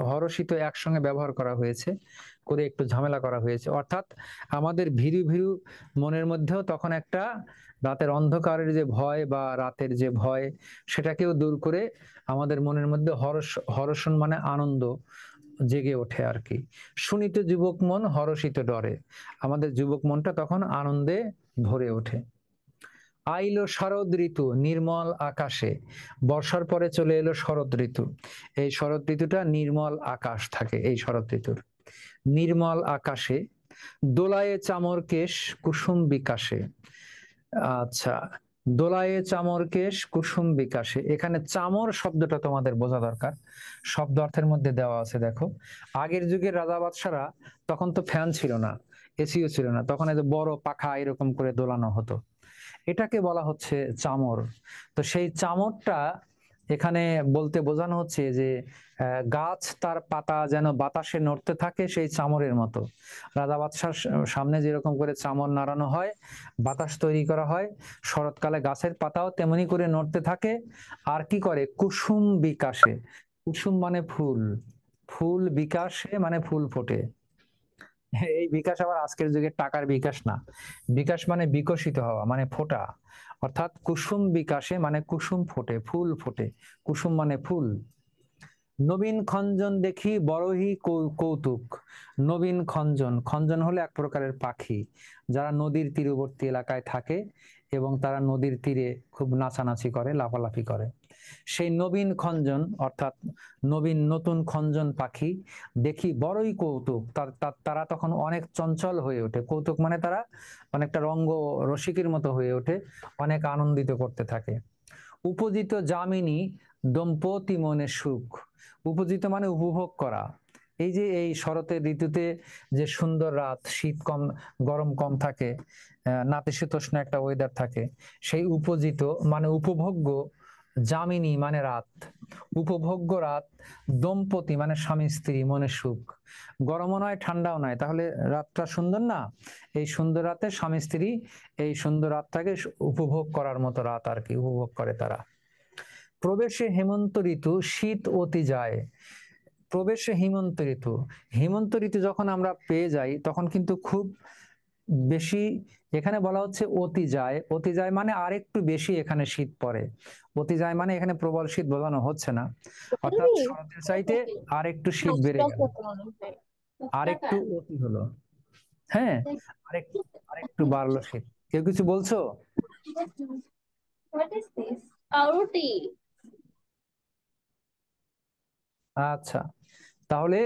হরষিত একসঙ্গে ব্যবহার করা হয়েছে, করে একটু ঝামেলা করা হয়েছে, অর্থাৎ আমাদের ভীরু ভীরু মনের মধ্যেও তখন একটা রাতের অন্ধকারের যে ভয় বা রাতের যে ভয়, সেটাকেও দূর করে আমাদের মনের মধ্যে হর্ষণ মানে আনন্দ জেগে ওঠে আর কি। শুনিতে যুবক মন হরষিত ডরে, আমাদের যুবক মনটা তখন আনন্দে ভরে ওঠে। আইলো শরৎ ঋতু নির্মল আকাশে। বর্ষার পরে চলে এলো শরৎ ঋতু। এই শরৎ ঋতুটা নির্মল আকাশ থাকে এই শরৎ ঋতুর। নির্মল আকাশে দোলায়ে চামর কেশ কুসুম বিকাশে। আচ্ছা, দোলায়ে চামর কেশ কুসুম বিকাশে, এখানে চামর শব্দটা তোমাদের বোঝা দরকার। শব্দ অর্থের মধ্যে দেওয়া আছে, দেখো। আগের যুগের রাজা বাদশারা তখন তো ফ্যান ছিল না, এসিও ছিল না, তখন এই যে বড় পাখা এরকম করে দোলানো হতো, এটাকে বলা হচ্ছে চামর। তো সেই চামরটা এখানে বলতে বোঝানো হচ্ছে যে গাছ তার পাতা যেন বাতাসে নড়তে থাকে সেই চামরের মতো। রাজা বাদশার সামনে যেরকম করে চামর নাড়ানো হয়, বাতাস তৈরি করা হয়, শরৎকালে গাছের পাতাও তেমনি করে নড়তে থাকে। আর কি করে? কুসুম বিকাশে। কুসুম মানে ফুল, ফুল বিকাশে মানে ফুল ফোটে। এই বিকাশ আবার আজকের যুগে টাকার বিকাশ না, বিকাশ মানে বিকশিত হওয়া, মানে ফোটা। অর্থাৎ কুসুম বিকাশে মানে কুসুম ফোটে, ফুল ফোটে। কুসুম মানে ফুল। নবীন খঞ্জন দেখি বড়হি কৌতুক। নবীন খঞ্জন, খঞ্জন হলো এক প্রকারের পাখি, যারা নদীর তীরবর্তী এলাকায় থাকে এবং তারা নদীর তীরে খুব নাচানাচি করে, লাফালাফি করে। সেই নবীন খঞ্জন অর্থাৎ নবীন নতুন খঞ্জন পাখি দেখি বড়ই কৌতুক, তারা তখন অনেক চঞ্চল হয়ে ওঠে। কৌতুক মানে তারা অনেকটা রঙ্গ রসিকের মতো হয়ে ওঠে, অনেক আনন্দিত করতে থাকে। উপজিত যামিনী দম্পতি মনে সুখ। উপজিত মানে উপভোগ করা। এই যে এই শরতের ঋতুতে যে সুন্দর রাত, শীত কম গরম কম থাকে, নাতিশীতোষ্ণ একটা ওয়েদার থাকে, সেই উপজিত মানে উপভোগ্য, যামিনী মানে রাত, উপভোগ্য রাত, দম্পতি মানে স্বামী স্ত্রী মনে সুখ। গরমও নয় ঠান্ডাও নয়, তাহলে রাতটা সুন্দর না? এই সুন্দর রাতে স্বামী স্ত্রী এই সুন্দর রাতটাকে উপভোগ করার মতো রাত আর কি, উপভোগ করে তারা। প্রবেশে হেমন্ত ঋতু শীত অতি যায়। প্রবেশে হেমন্ত ঋতু, হেমন্ত ঋতু যখন আমরা পেয়ে যাই তখন কিন্তু খুব বেশি, এখানে বলা হচ্ছে অতি যায়। অতি যায় মানে আরেকটু বেশি এখানে শীত পড়ে। অতি যায় মানে এখানে প্রবল শীত বোঝানো হচ্ছে না, অর্থাৎ শরতের চাইতে আরেকটু শীত বেড়ে গেল, আরেকটু অতি হলো। হ্যাঁ, আরেকটু আরেকটু বাড়লো শীত। কেউ কিছু বলছো? What is this? পাউরুটি। আচ্ছা, তাহলে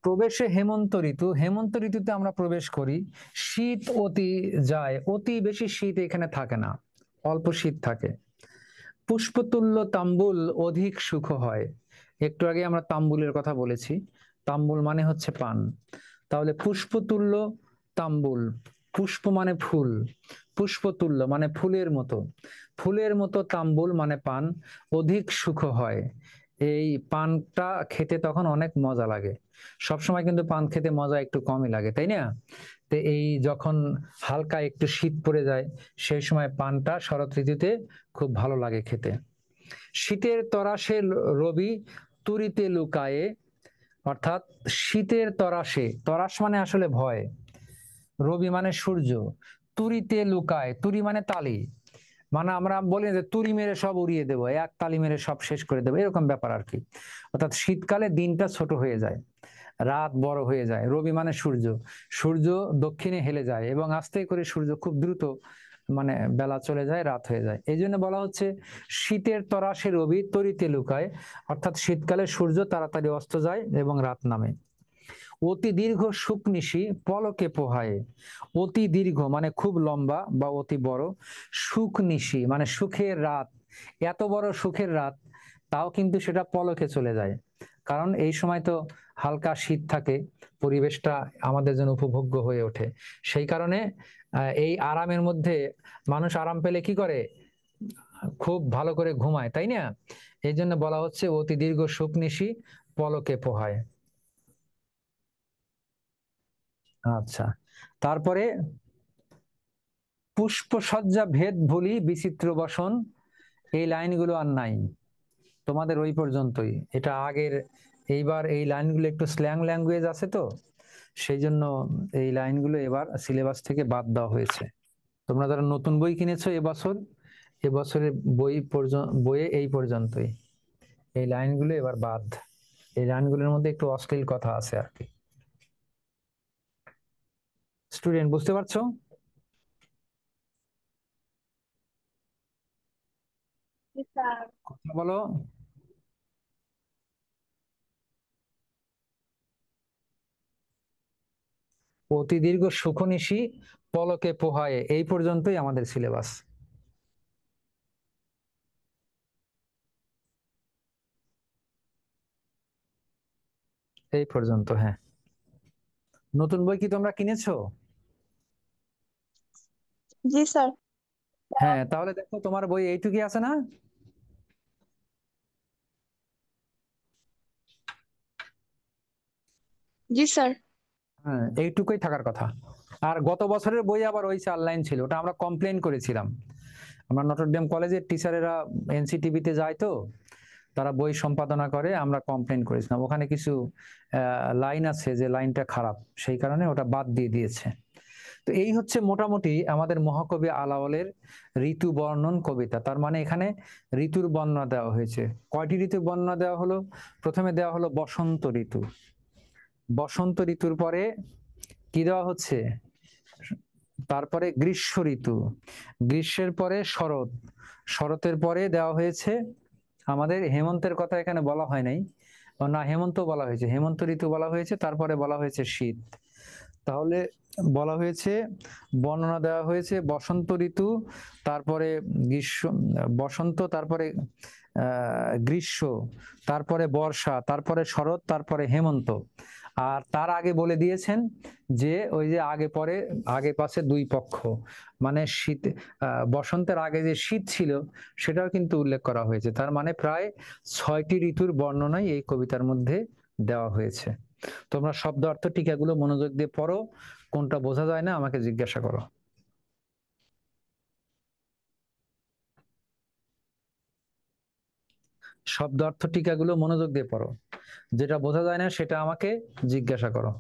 প্রবেশে হেমন্ত ঋতু, হেমন্ত ঋতুতে আমরা প্রবেশ করি, শীত অতি যায়, অতি বেশি শীত এখানে থাকে না, অল্প শীত থাকে। পুষ্পতুল্য তাম্বুল অধিক সুখ হয়। একটু আগে আমরা তাম্বুলের কথা বলেছি, তাম্বুল মানে হচ্ছে পান। তাহলে পুষ্পতুল্য তাম্বুল, পুষ্প মানে ফুল, পুষ্পতুল্য মানে ফুলের মতো, ফুলের মতো তাম্বুল মানে পান, অধিক সুখ হয়। এই পানটা খেতে তখন অনেক মজা লাগে। সবসময় কিন্তু পান খেতে মজা একটু কমই লাগে, তাই না? তো এই যখন হালকা একটু শীত পড়ে যায় সেই সময় পানটা শরৎ ঋতুতে খুব ভালো লাগে খেতে। শীতের তরাসে রবি তুরিতে লুকায়ে, অর্থাৎ শীতের তরাসে, তরাস মানে আসলে ভয়, রবি মানে সূর্য, তুরিতে লুকায়, তুরি মানে তালি, মানে আমরা বলি যে তুরি মেরে সব উড়িয়ে দেবো, এক তালি মেরে সব শেষ করে দেবো, এরকম ব্যাপার আর কি। অর্থাৎ শীতকালে দিনটা ছোট হয়ে যায়, রাত বড় হয়ে যায়। রবি মানে সূর্য, সূর্য দক্ষিণে হেলে যায় এবং আস্তে করে সূর্য খুব দ্রুত মানে বেলা চলে যায়, রাত হয়ে যায়। এই জন্য বলা হচ্ছে শীতের তরাসে রবি তরিতে লুকায়, অর্থাৎ শীতকালে সূর্য তাড়াতাড়ি অস্ত যায় এবং রাত নামে। অতি দীর্ঘ সুখ নিশি পলকে পোহায়। অতি দীর্ঘ মানে খুব লম্বা বা অতি বড়, সুখ নিশি মানে সুখের রাত, এত বড় সুখের রাত তাও কিন্তু সেটা পলকে চলে যায়। কারণ এই সময় তো হালকা শীত থাকে, পরিবেশটা আমাদের জন্য উপভোগ্য হয়ে ওঠে। সেই কারণে এই আরামের মধ্যে মানুষ আরাম পেলে কি করে, খুব ভালো করে ঘুমায়, তাই না? এই জন্য বলা হচ্ছে অতি দীর্ঘ সুখ নিশি পলকে পোহায়। আচ্ছা, তারপরে পুষ্পসজ্জা ভেদ ভুলি বিচিত্র বসন, এই লাইনগুলো আর নাই তোমাদের, ওই পর্যন্তই। এটা আগের, এইবার এই লাইনগুলো একটু স্ল্যাং ল্যাঙ্গুয়েজ আছে তো, সেই জন্য এই লাইনগুলো এবার সিলেবাস থেকে বাদ দেওয়া হয়েছে। তোমরা যারা নতুন বই কিনেছো এবছরের বইয়ে এই পর্যন্তই, এই লাইনগুলো এবার বাদ। এই লাইনগুলোর মধ্যে একটু অশ্লীল কথা আছে আর কি। স্টুডেন্ট বুঝতে পারছো? স্যার কথা বলো। অতি দীর্ঘ সুখনিশি পলকে পোহায়, এই পর্যন্তই আমাদের সিলেবাস। এই পর্যন্ত, হ্যাঁ। নতুন বই কি তোমরা কিনেছো? জি স্যার। হ্যাঁ, তাহলে দেখো তোমার বই এইটুকুই আছে না? জি স্যার। হ্যাঁ, এইটুকুই থাকার কথা। আর গত বছরের বই আবার ওই 4 লাইন ছিল, ওটা আমরা কমপ্লেন করেছিলাম। আমরা নটরডেম কলেজের টিচারেরা এনসিটিভিতে যায় তো, তারা বই সম্পাদনা করে, আমরা কমপ্লেন করেছিলাম। ওখানে কিছু লাইন আছে যে লাইনটা খারাপ, সেই কারণে ওটা বাদ দিয়ে দিয়েছে। তো এই হচ্ছে মোটামুটি আমাদের মহাকবি আলাওলের ঋতু বর্ণন কবিতা। তার মানে এখানে ঋতুর বর্ণনা দেওয়া হয়েছে। কয়টি ঋতুর বর্ণনা দেওয়া হলো? প্রথমে দেওয়া হলো বসন্ত ঋতু। বসন্ত ঋতুর পরে কি দেওয়া হচ্ছে? তারপরে গ্রীষ্ম ঋতু। গ্রীষ্মের পরে শরৎ। শরতের পরে দেওয়া হয়েছে আমাদের হেমন্তের কথা এখানে বলা হয় নাই, না হেমন্ত বলা হয়েছে, হেমন্ত ঋতু বলা হয়েছে। তারপরে বলা হয়েছে শীত। তাহলে বলা হয়েছে, বর্ণনা দেওয়া হয়েছে বসন্ত ঋতু, তারপরে গ্রীষ্ম, বসন্ত, তারপরে গ্রীষ্ম, তারপরে বর্ষা, তারপরে শরৎ, তারপরে হেমন্ত। আর তার আগে বলে দিয়েছেন যে ওই যে আগে পরে, আগে পাশে দুই পক্ষ, মানে শীত, বসন্তের আগে যে শীত ছিল সেটাও কিন্তু উল্লেখ করা হয়েছে। তার মানে প্রায় 6টি ঋতুর বর্ণনাই এই কবিতার মধ্যে দেওয়া হয়েছে। তোমরা শব্দ অর্থ টিকাগুলো মনোযোগ দিয়ে পড়ো, কোনটা বোঝা যায় না আমাকে জিজ্ঞাসা করো। শব্দ অর্থ টিকাগুলো মনোযোগ দিয়ে পড়ো, যেটা বোঝা যায় না সেটা আমাকে জিজ্ঞাসা করো।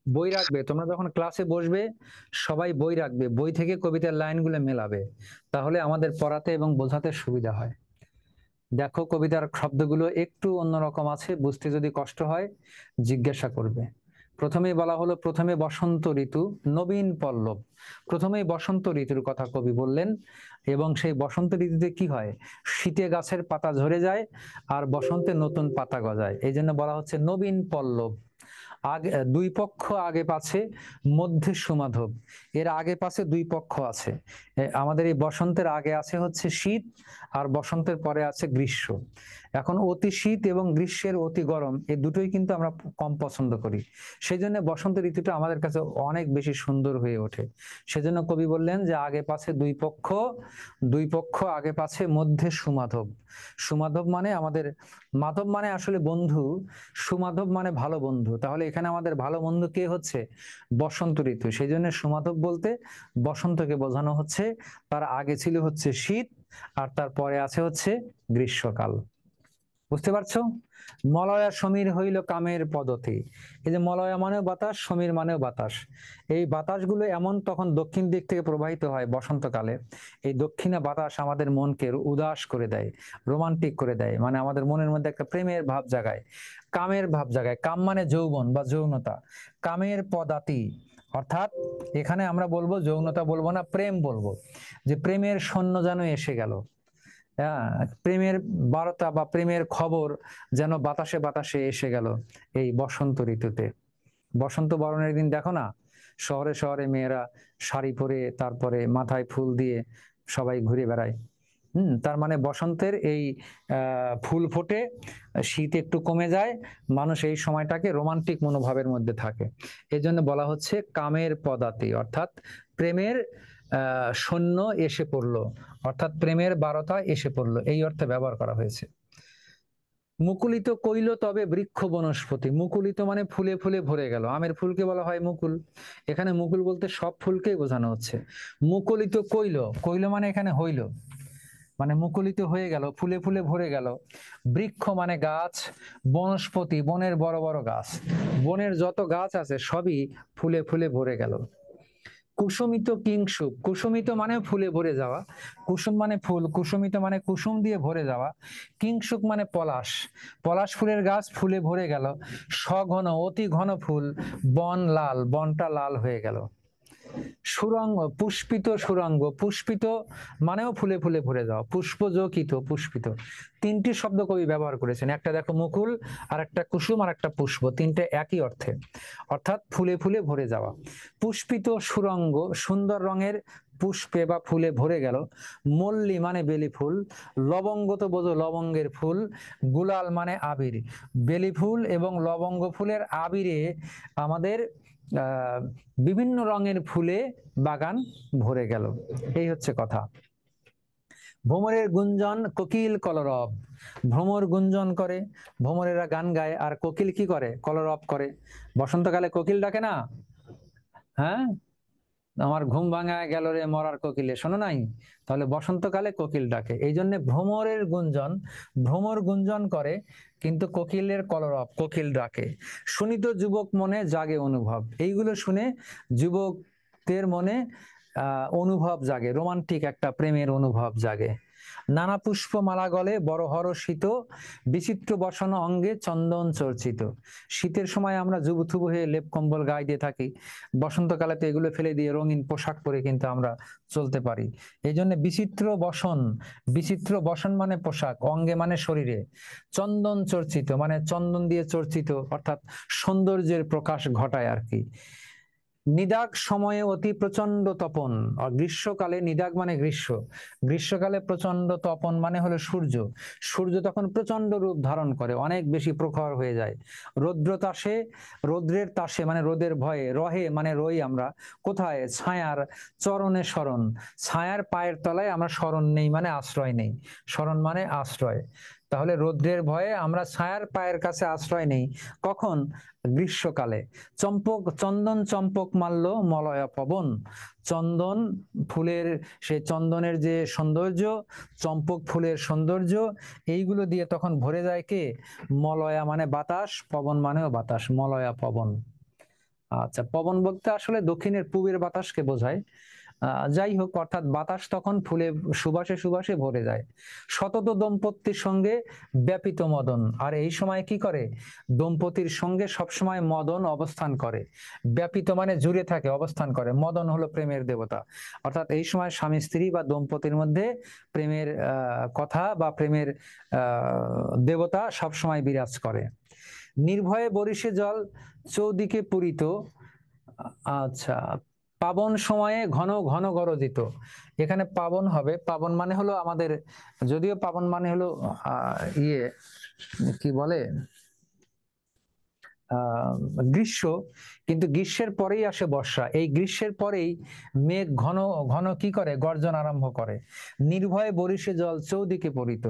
বই রাখবে, তোমরা যখন ক্লাসে বসবে সবাই বই রাখবে, বই থেকে কবিতার লাইনগুলো মেলাবে, তাহলে আমাদের পড়াতে এবং বোঝাতে সুবিধা হয়। দেখো কবিতার শব্দগুলো একটু অন্যরকম আছে, বুঝতে যদি কষ্ট হয় জিজ্ঞাসা করবে। প্রথমেই বলা হলো, প্রথমে বসন্ত ঋতু নবীন পল্লব। প্রথমেই বসন্ত ঋতুর কথা কবি বললেন, এবং সেই বসন্ত ঋতুতে কি হয়, শীতে গাছের পাতা ঝরে যায় আর বসন্তে নতুন পাতা গজায়, এই জন্য বলা হচ্ছে নবীন পল্লব। আগে দুই পক্ষ আগে পাছে মধ্যে সুমাধব, এর আগে পাছে দুই পক্ষ আছে। আমাদের এই বসন্তের আগে আছে হচ্ছে শীত, আর বসন্তের পরে আছে গ্রীষ্ম। এখন অতি শীত এবং গ্রীষ্মের অতি গরম, এই দুটোই কিন্তু আমরা কম পছন্দ করি। সেই জন্য বসন্ত ঋতুটা আমাদের কাছে অনেক বেশি সুন্দর হয়ে ওঠে। সেজন্য কবি বললেন যে আগে পাছে দুই পক্ষ, দুই পক্ষ আগে পাছে মধ্যে সুমাধব। সুমাধব মানে আমাদের, মাধব মানে আসলে বন্ধু, সুমাধব মানে ভালো বন্ধু। তাহলে এখানে আমাদের ভালো বন্ধু কে হচ্ছে? বসন্ত ঋতু। সেই জন্য সুমাধব বলতে বসন্তকে বোঝানো হচ্ছে। তার আগে ছিল হচ্ছে শীত, আর তারপরে আছে হচ্ছে গ্রীষ্মকাল। বুঝতে পারছো? মলয়া সমীর হইল কামের পদতি। এই যে মলয়া মানেও বাতাস, সমীর মানেও বাতাস। এই বাতাসগুলো এমন তখন দক্ষিণ দিক থেকে প্রবাহিত হয় বসন্তকালে। এই দক্ষিণা বাতাস আমাদের মনকে উদাস করে দেয়, রোমান্টিক করে দেয়, মানে আমাদের মনের মধ্যে একটা প্রেমের ভাব জাগায়, কামের ভাব জাগায়। কাম মানে যৌবন বা যৌনতা। কামের পদাতি অর্থাৎ এখানে আমরা বলবো যৌনতা বলবো না, প্রেম বলবো, যে প্রেমের সৈন্য যেন এসে গেল। হ্যাঁ, প্রেমের বার্তা বা প্রেমের খবর যেন বাতাসে বাতাসে এসে গেল এই বসন্ত ঋতুতে। বসন্ত বরণের দিন দেখো না, শহরে শহরে মেয়েরা শাড়ি পরে তারপরে মাথায় ফুল দিয়ে সবাই ঘুরে বেড়ায়। তার মানে বসন্তের এই ফুল ফোটে, শীত একটু কমে যায়, মানুষ এই সময়টাকে রোমান্টিক মনোভাবের মধ্যে থাকে। এই জন্য বলা হচ্ছে কামের পদাতি, অর্থাৎ প্রেমের সৈন্য এসে পড়লো, অর্থাৎ প্রেমের বারতা এসে পড়লো, এই অর্থে ব্যবহার করা হয়েছে। মুকুলিত কইল তবে বৃক্ষ বনস্পতি। মুকুলিত মানে ফুলে ফুলে ভরে গেল, আমের ফুলকে বলা হয় মুকুল। এখানে মুকুল বলতে সব ফুলকেই বোঝানো হচ্ছে। মুকুলিত কইল, কইল মানে এখানে হইল, মানে মুকুলিত হয়ে গেল, ফুলে ফুলে ভরে গেল। বৃক্ষ মানে গাছ, বনস্পতি বনের বড় বড় গাছ, বনের যত গাছ আছে সবই ফুলে ফুলে ভরে গেল। কুসুমিত কিংশুক, কুসুমিত মানে ফুলে ভরে যাওয়া, কুসুম মানে ফুল, কুসুমিত মানে কুসুম দিয়ে ভরে যাওয়া, কিংশুক মানে পলাশ, পলাশ ফুলের গাছ ফুলে ভরে গেল। সঘন অতি ঘন ফুল, বন লাল, বনটা লাল হয়ে গেল। সুরঙ্গ, পুষ্পিত সুরঙ্গ, পুষ্পিত মানেও ফুলে ফুলে ভরে যাওয়া, পুষ্পযোগিত, পুষ্পিত, তিনটি শব্দ কবি ব্যবহার করেছেন। একটা দেখো মুকুল, আর একটা কুসুম, আর একটা পুষ্প, তিনটে একই অর্থে, অর্থাৎ ফুলে ফুলে ভরে যাওয়া। পুষ্পিত সুরঙ্গ, সুন্দর রঙের পুষ্পে বা ফুলে ভরে গেল। মল্লী মানে বেলি ফুল, লবঙ্গ তো বোঝো লবঙ্গের ফুল, গুলাল মানে আবির। বেলি ফুল এবং লবঙ্গ ফুলের আবিরে আমাদের বিভিন্ন রঙের ফুলে বাগান ভরে গেল। এই হচ্ছে কথা। ভ্রমরের গুঞ্জন কোকিল কলরব, ভ্রমর গুঞ্জন করে, ভ্রমরেরা গান গায়, আর কোকিল কি করে? কলরব করে। বসন্তকালে কোকিল ডাকে না? হ্যাঁ, আমার ঘুম ভাঙায় গেল রে মরার কোকিলে, শোনো নাই? তাহলে বসন্তকালে কোকিল ডাকে, এই জন্য ভ্রমরের গুঞ্জন, ভ্রমর গুঞ্জন করে, কিন্তু কোকিলের কলরব, কোকিল ডাকে। শুনিত যুবক মনে জাগে অনুভব, এইগুলো শুনে যুবকদের মনে অনুভব জাগে, রোমান্টিক একটা প্রেমের অনুভব জাগে। নানা পুষ্প মালা গলে বড় হরষিত, বিচিত্র বসন অঙ্গে চন্দন চর্চিত। শীতের সময় আমরা জুবুথুবু হয়ে লেপ কম্বল গায়ে দিয়ে থাকি, বসন্তকালে তো এগুলো ফেলে দিয়ে রঙিন পোশাক পরে কিন্তু আমরা চলতে পারি। এই জন্য বিচিত্র বসন, বিচিত্র বসন মানে পোশাক, অঙ্গে মানে শরীরে, চন্দন চর্চিত মানে চন্দন দিয়ে চর্চিত, অর্থাৎ সৌন্দর্যের প্রকাশ ঘটায় আর কি। নিদাগ সময়ে অতি প্রচন্ড তপন, আর গ্রীষ্মকালে, নিদাগ মানে গ্রীষ্ম, গ্রীষ্মকালে প্রচন্ড তপন মানে হলো সূর্য, সূর্য তখন প্রচন্ড রূপ ধারণ করে, অনেক বেশি প্রখর হয়ে যায়। রৌদ্র তাসে, রৌদ্রের তাসে মানে রোদের ভয়ে, রহে মানে রই আমরা কোথায়? ছায়ার চরণে শরণ, ছায়ার পায়ের তলায় আমরা শরণ নেই মানে আশ্রয় নেই, শরণ মানে আশ্রয়। তাহলে রৌদ্রের ভয়ে আমরা ছায়ার পায়ের কাছে আশ্রয় নেই, কখন? গ্রীষ্মকালে। চম্পক, চন্দন চম্পক মাল্য মলয়া পবন, চন্দন ফুলের, সেই চন্দনের যে সৌন্দর্য, চম্পক ফুলের সৌন্দর্য, এইগুলো দিয়ে তখন ভরে যায় কে? মলয়া মানে বাতাস, পবন মানেও বাতাস, মলয়া পবন। আচ্ছা, পবন বলতে আসলে দক্ষিণের পূবের বাতাসকে বোঝায়। যাই হোক, অর্থাৎ বাতাস তখন ফুলে সুবাসে সুবাসে ভরে যায়। সতত দম্পতির সঙ্গে ব্যাপিত মদন, আর এই সময় কি করে? দম্পতির সঙ্গে সবসময় মদন অবস্থান করে। ব্যাপিত মানে জুড়ে থাকে, অবস্থান করে। মদন হলো প্রেমের দেবতা, অর্থাৎ এই সময় স্বামী স্ত্রী বা দম্পতির মধ্যে প্রেমের কথা বা প্রেমের দেবতা সবসময় বিরাজ করে। নির্ভয়ে বরিশে জল চৌদিকে পূরিত। আচ্ছা, পাবন সময়ে ঘন ঘন গরজিত, এখানে পাবন হবে, পাবন মানে হলো আমাদের, যদিও পাবন মানে হলো ইয়ে কি বলে গ্রীষ্ম, কিন্তু গ্রীষ্মের পরেই আসে বর্ষা, এই গ্রীষ্মের পরেই মেঘ ঘন ঘন কি করে? গর্জন আরম্ভ করে। নির্ভয়ে বরিশে জল চৌদিকে পূরিত,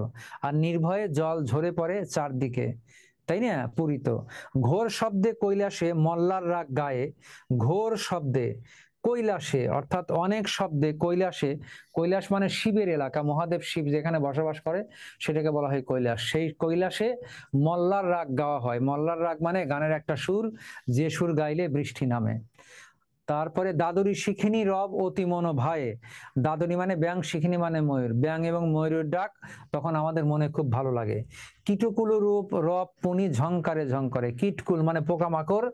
আর নির্ভয়ে জল ঝরে পড়ে চারদিকে, তাই না? পূরিত। ঘোর শব্দে কৈলাসে মল্লার রাগ গায়ে, ঘোর শব্দে, কৈলাসে, অর্থাৎ অনেক শব্দে কৈলাসে, কৈলাস মানে শিবের এলাকা, মহাদেব শিব যেখানে বসবাস করে সেটাকে বলা হয় কৈলাস। সেই কৈলাসে মল্লার রাগ গাওয়া হয়। মল্লার রাগ মানে গানের একটা সুর, যে সুর গাইলে বৃষ্টি নামে। তারপরে দাদুরি শিখিনি রব অতি মন ভয়ে, দাদুরি মানে ব্যাং, শিখিনি মানে ময়ূর, ব্যাং এবং ময়ূরের ডাক তখন আমাদের মনে খুব ভালো লাগে। কীটকুল রূপ রব পুনি ঝংকারে ঝংকারে, কীটকুল মানে পোকামাকড়,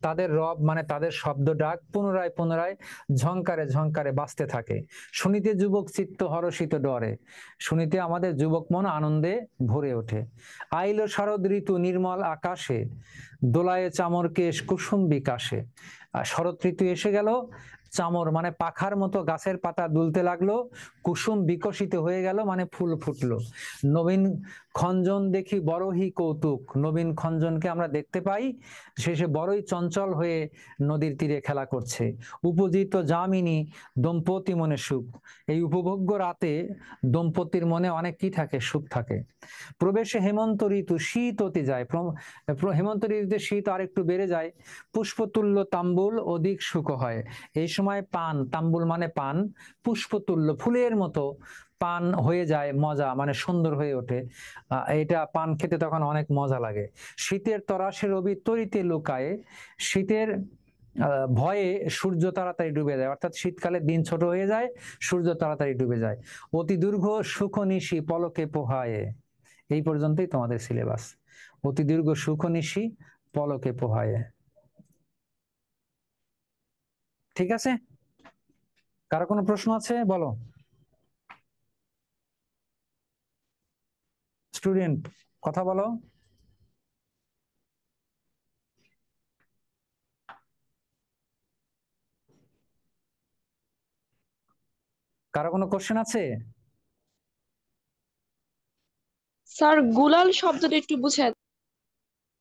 তাদের রব মানে তাদের শব্দ ডাক পুনরায় পুনরায় ঝংকারে ঝংকারে বাজতে থাকে। শুনিতে যুবক চিত্ত হরষিত ডরে, শুনিতে আমাদের যুবক মন আনন্দে ভরে ওঠে। আইলো শারদ ঋতু নির্মল আকাশে, দোলায়ে চামর কেশ কুসুম বিকাশে। শরৎ ঋতু এসে গেল, চামর মানে পাখার মতো গাছের পাতা দুলতে লাগলো, কুসুম বিকশিত হয়ে গেল মানে ফুল ফুটলো। নবীন খঞ্জন দেখি বড়ই কৌতুক, নবীন খঞ্জনকে আমরা দেখতে পাই, সে বড়ই চঞ্চল হয়ে নদীর তীরে খেলা করছে। উপজিত যামিনী দম্পতি মনে সুখ, এই উপভোগ্য রাতে দম্পতির মনে অনেক কি থাকে, সুখ থাকে। প্রবেশে হেমন্ত ঋতু শীত অতি যায়, হেমন্ত ঋতুতে শীত আর একটু বেড়ে যায়। পুষ্পতুল্য তাম্বুল অধিক সুখ হয়, এই সময় পান, তাম্বুল মানে পান, পুষ্পতুল্য ফুলের মতো পান হয়ে যায়, মজা মানে সুন্দর হয়ে ওঠে। এটা পান খেতে তখন অনেক মজা লাগে। শীতের তরাসে রবি তরিতে লুকায়, শীতের ভয়ে সূর্য তাড়াতাড়ি ডুবে যায়, অর্থাৎ শীতকালে দিন ছোট হয়ে যায়, সূর্য তাড়াতাড়ি ডুবে যায়। অতি দীর্ঘ সুখ নিশি পলকে পোহায়ে, এই পর্যন্তই তোমাদের সিলেবাস। অতি দীর্ঘ সুখ নিশি পলকে পোহায়ে। ঠিক আছে, কারো কোনো প্রশ্ন আছে বলো। স্টুডেন্ট কথা বলো। কারো কোনো কোশ্চেন আছে? স্যার গুলাল শব্দটা একটু বুঝান।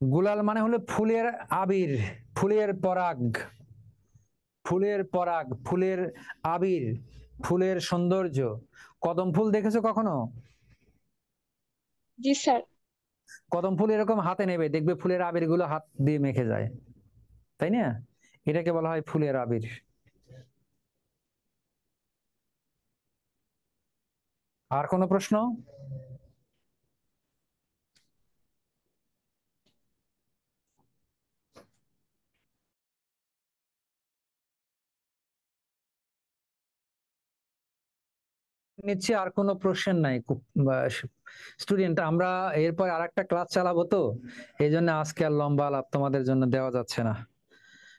গুলাল মানে হলো ফুলের আবির, ফুলের পরাগ, ফুলের পরাগ, ফুলের আবির, ফুলের সৌন্দর্য। কদম ফুল দেখেছো কখনো? জি স্যার। কদম ফুল এরকম হাতে নেবে, দেখবে ফুলের আবির গুলো হাত দিয়ে মেখে যায়, তাই না? এটাকে বলা হয় ফুলের আবির। আর কোনো প্রশ্ন? নিচ্ছে আর কোনো প্রশ্ন নাই স্টুডেন্ট। আমরা এরপর আরেকটা ক্লাস চালাবো, তো এই জন্য আজকে আর লম্বা আলাপ তোমাদের জন্য দেওয়া যাচ্ছে না।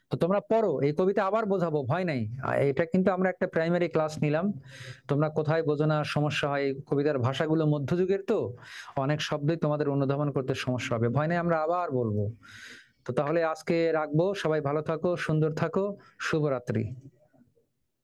তো তোমরা পড়ো, এই কবিতা আবার বোঝাবো, ভয় নাই। এটা কিন্তু আমরা একটা প্রাইমারি ক্লাস নিলাম, তোমরা কোথায় বোঝো না সমস্যা হয়, এই কবিতার ভাষাগুলো মধ্যযুগের, তো অনেক শব্দই তোমাদের অনুধাবন করতে সমস্যা হবে, ভয় নাই, আমরা আবার বলবো। তো তাহলে আজকে রাখবো, সবাই ভালো থাকো, সুন্দর থাকো, শুভরাত্রি।